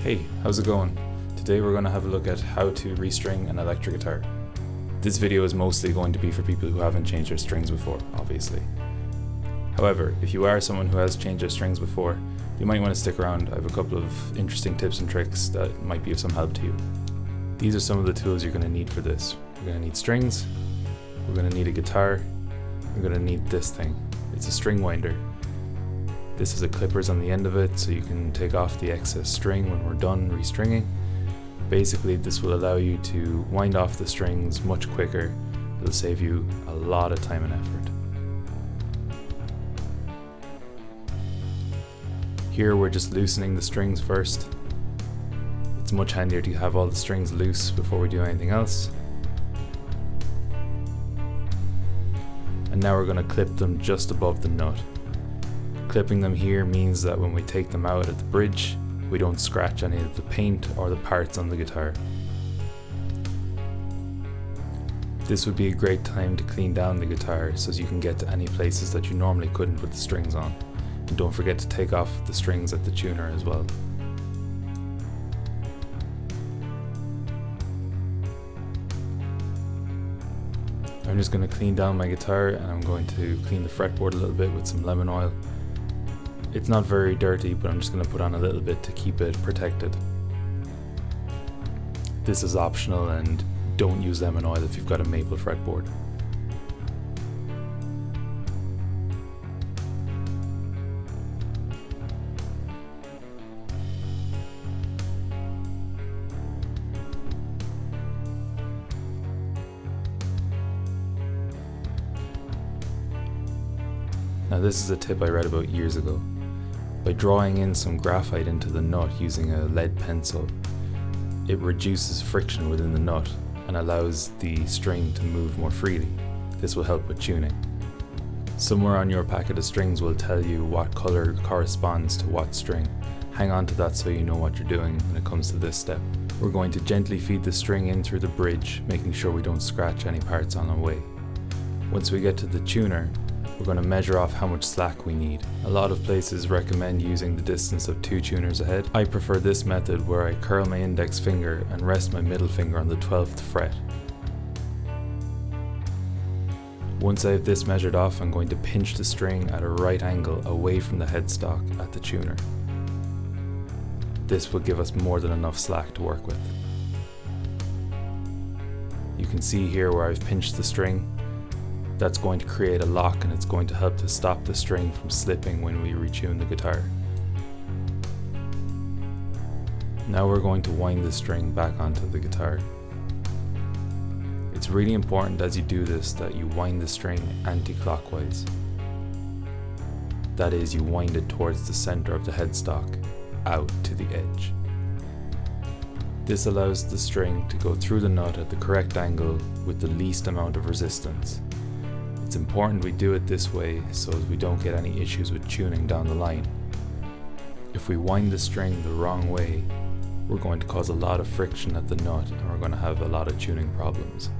Hey, how's it going? Today we're going to have a look at how to restring an electric guitar. This video is mostly going to be for people who haven't changed their strings before, obviously. However, if you are someone who has changed their strings before, you might want to stick around. I have a couple of interesting tips and tricks that might be of some help to you. These are some of the tools you're going to need for this. We're going to need strings, we're going to need a guitar, we're going to need this thing. It's a string winder. This is a clippers on the end of it, so you can take off the excess string when we're done restringing. Basically, this will allow you to wind off the strings much quicker. It'll save you a lot of time and effort. Here we're just loosening the strings first. It's much handier to have all the strings loose before we do anything else. And now we're going to clip them just above the nut. Clipping them here means that when we take them out at the bridge, we don't scratch any of the paint or the parts on the guitar. This would be a great time to clean down the guitar so you can get to any places that you normally couldn't put the strings on. And don't forget to take off the strings at the tuner as well. I'm just going to clean down my guitar, and I'm going to clean the fretboard a little bit with some lemon oil. It's not very dirty, but I'm just going to put on a little bit to keep it protected. This is optional, and don't use lemon oil if you've got a maple fretboard. Now this is a tip I read about years ago. By drawing in some graphite into the nut using a lead pencil, it reduces friction within the nut and allows the string to move more freely. This will help with tuning. Somewhere on your packet of strings will tell you what color corresponds to what string. Hang on to that so you know what you're doing when it comes to this step. We're going to gently feed the string in through the bridge, making sure we don't scratch any parts on the way. Once we get to the tuner, we're going to measure off how much slack we need. A lot of places recommend using the distance of 2 tuners ahead. I prefer this method where I curl my index finger and rest my middle finger on the 12th fret. Once I have this measured off, I'm going to pinch the string at a right angle away from the headstock at the tuner. This will give us more than enough slack to work with. You can see here where I've pinched the string. That's going to create a lock, and it's going to help to stop the string from slipping when we retune the guitar. Now we're going to wind the string back onto the guitar. It's really important as you do this that you wind the string anti-clockwise. That is, you wind it towards the center of the headstock, out to the edge. This allows the string to go through the nut at the correct angle with the least amount of resistance. It's important we do it this way so as we don't get any issues with tuning down the line. If we wind the string the wrong way, we're going to cause a lot of friction at the nut, and we're going to have a lot of tuning problems.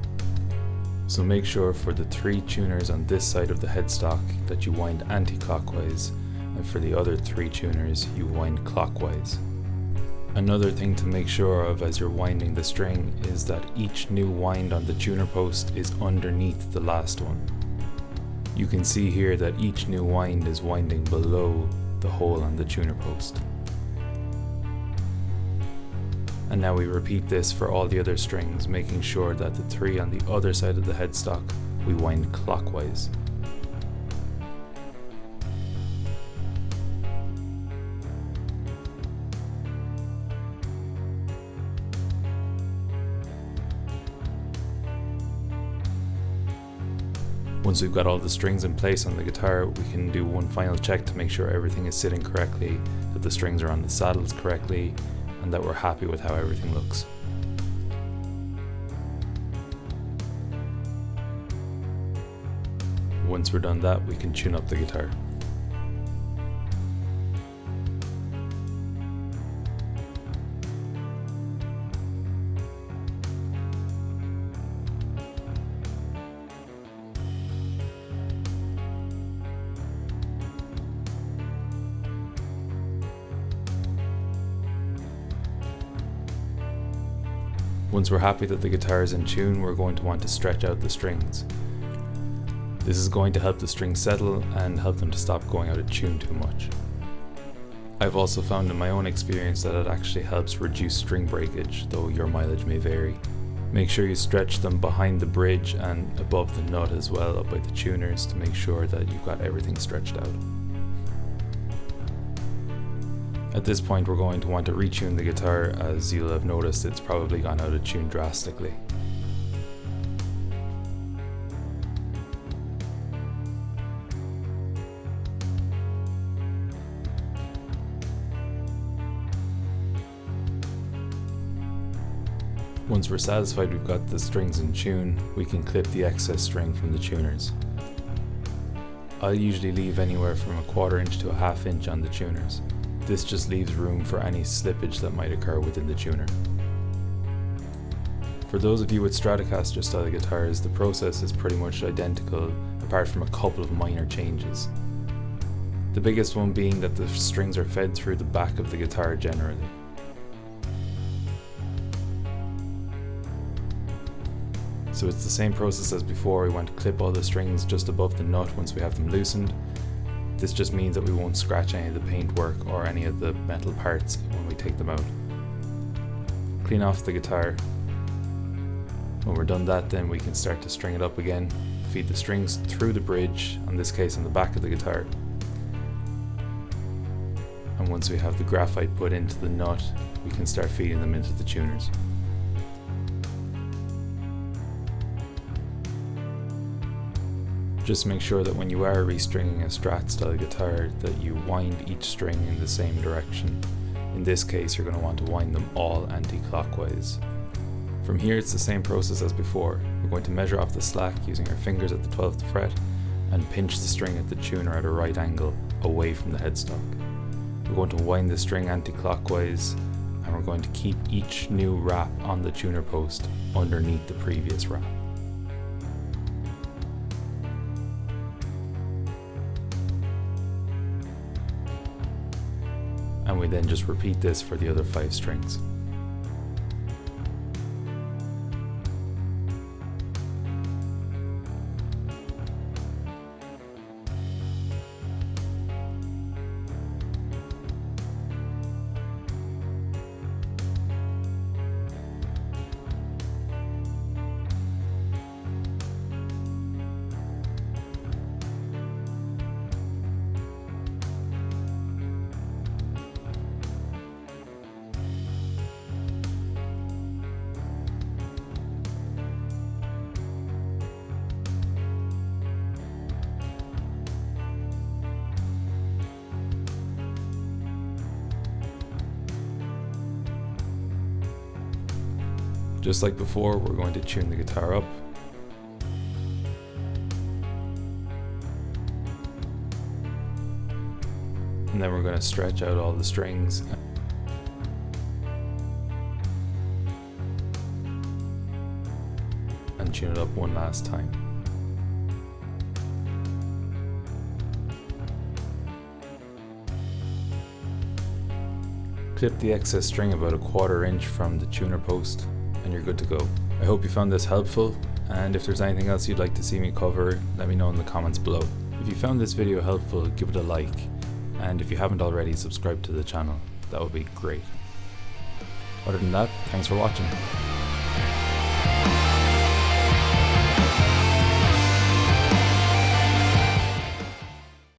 So make sure for the 3 tuners on this side of the headstock that you wind anti-clockwise, and for the other 3 tuners you wind clockwise. Another thing to make sure of as you're winding the string is that each new wind on the tuner post is underneath the last one. You can see here that each new wind is winding below the hole on the tuner post. And now we repeat this for all the other strings, making sure that the 3 on the other side of the headstock we wind clockwise. Once we've got all the strings in place on the guitar, we can do one final check to make sure everything is sitting correctly, that the strings are on the saddles correctly, and that we're happy with how everything looks. Once we're done that, we can tune up the guitar. Once we're happy that the guitar is in tune, we're going to want to stretch out the strings. This is going to help the strings settle and help them to stop going out of tune too much. I've also found in my own experience that it actually helps reduce string breakage, though your mileage may vary. Make sure you stretch them behind the bridge and above the nut as well, up by the tuners, to make sure that you've got everything stretched out. At this point we're going to want to retune the guitar, as you'll have noticed it's probably gone out of tune drastically. Once we're satisfied we've got the strings in tune, we can clip the excess string from the tuners. I'll usually leave anywhere from a 1/4 inch to a 1/2 inch on the tuners. This just leaves room for any slippage that might occur within the tuner. For those of you with Stratocaster style guitars, the process is pretty much identical apart from a couple of minor changes. The biggest one being that the strings are fed through the back of the guitar generally. So it's the same process as before. We want to clip all the strings just above the nut once we have them loosened. This just means that we won't scratch any of the paintwork or any of the metal parts when we take them out. Clean off the guitar. When we're done that, then we can start to string it up again. Feed the strings through the bridge, in this case on the back of the guitar. And once we have the graphite put into the nut, we can start feeding them into the tuners. Just make sure that when you are restringing a Strat style guitar that you wind each string in the same direction. In this case you're going to want to wind them all anti-clockwise. From here it's the same process as before. We're going to measure off the slack using our fingers at the 12th fret and pinch the string at the tuner at a right angle away from the headstock. We're going to wind the string anti-clockwise and we're going to keep each new wrap on the tuner post underneath the previous wrap. And we then just repeat this for the other 5 strings. Just like before, we're going to tune the guitar up. And then we're going to stretch out all the strings. And tune it up one last time. Clip the excess string about a 1/4 inch from the tuner post and you're good to go. I hope you found this helpful, and if there's anything else you'd like to see me cover, let me know in the comments below. If you found this video helpful, give it a like, and if you haven't already, subscribe to the channel. That would be great. Other than that, thanks for watching.